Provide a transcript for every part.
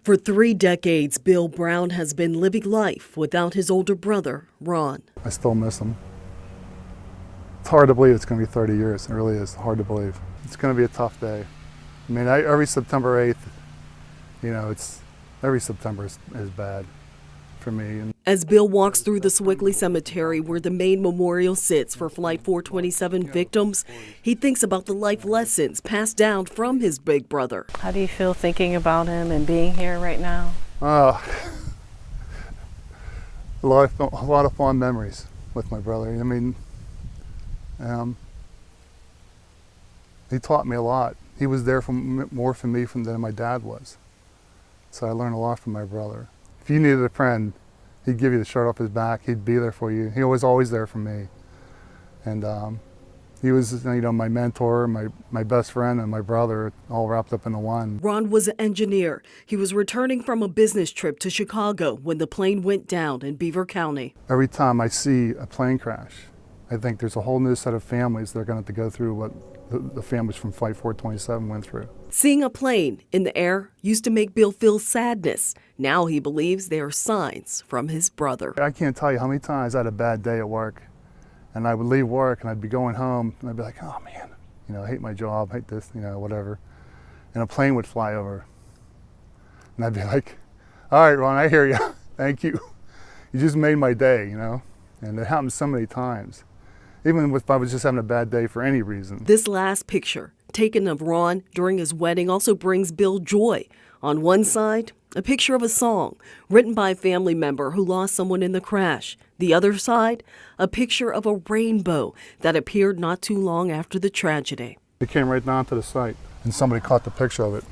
For 3 decades, Bill Brown has been living life without his older brother, Ron. I still miss him. It's hard to believe it's going to be 30 years. It really is hard to believe. It's going to be a tough day. I mean, every September 8th, every September is bad for me. As Bill walks through the Sewickley Cemetery where the main memorial sits for Flight 427 victims, he thinks about the life lessons passed down from his big brother. How do you feel thinking about him and being here right now? A lot of fond memories with my brother. I mean, he taught me a lot. He was there more for me than my dad was. So I learned a lot from my brother. If you needed a friend, he'd give you the shirt off his back. He'd be there for you. He was always there for me. And he was, my mentor, my best friend, and my brother, all wrapped up into one. Ron was an engineer. He was returning from a business trip to Chicago when the plane went down in Beaver County. Every time I see a plane crash, I think there's a whole new set of families that are going to have to go through what the families from Flight 427 went through. Seeing a plane in the air used to make Bill feel sadness. Now he believes they are signs from his brother. I can't tell you how many times I had a bad day at work, and I would leave work and I'd be going home and I'd be like, oh man, I hate my job, hate this, whatever. And a plane would fly over. And I'd be like, all right, Ron, I hear you. Thank you. You just made my day, And it happens so many times. Even if I was just having a bad day for any reason. This last picture, taken of Ron during his wedding, also brings Bill joy. On one side, a picture of a song written by a family member who lost someone in the crash. The other side, a picture of a rainbow that appeared not too long after the tragedy. It came right down to the site, and somebody caught the picture of it.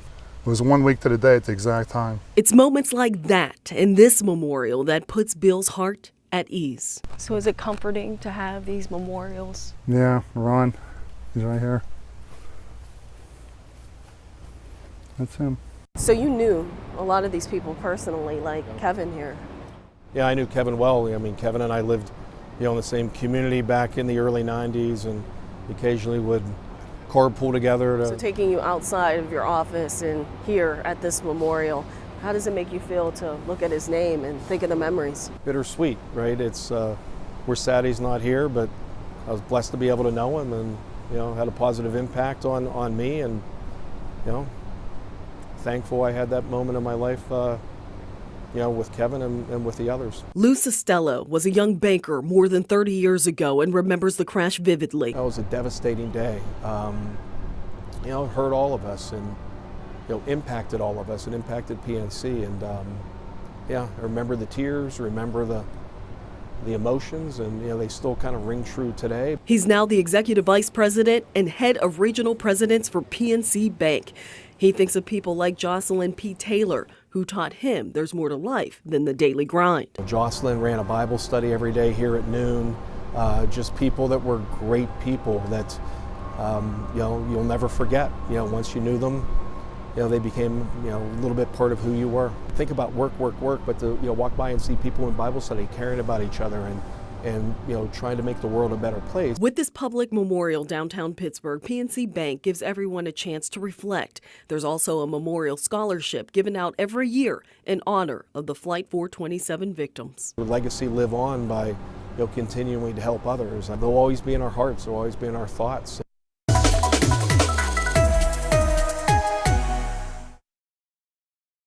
It was 1 week to the day at the exact time. It's moments like that in this memorial that puts Bill's heart at ease. So is it comforting to have these memorials? Yeah, Ron, he's right here. That's him. So you knew a lot of these people personally, like Kevin here. Yeah, I knew Kevin well. I mean, Kevin and I lived, in the same community back in the early 90s, and occasionally would carpool together. So taking you outside of your office and here at this memorial, how does it make you feel to look at his name and think of the memories? Bittersweet, right? We're sad he's not here, but I was blessed to be able to know him, and had a positive impact on me, and thankful I had that moment in my life, with Kevin and with the others. Lou Costello was a young banker more than 30 years ago and remembers the crash vividly. That was a devastating day. It hurt all of us, and impacted all of us. It impacted PNC, and I remember the tears, remember the emotions, and they still kind of ring true today. He's now the executive vice president and head of regional presidents for PNC Bank. He thinks of people like Jocelyn P. Taylor, who taught him there's more to life than the daily grind. Jocelyn ran a Bible study every day here at noon. Just people that were great people that you'll never forget. Once you knew them, they became, a little bit part of who you were. Think about work, but to, walk by and see people in Bible study caring about each other and trying to make the world a better place. With this public memorial downtown Pittsburgh, PNC Bank gives everyone a chance to reflect. There's also a memorial scholarship given out every year in honor of the Flight 427 victims. The legacy live on by, continuing to help others. They'll always be in our hearts, they'll always be in our thoughts.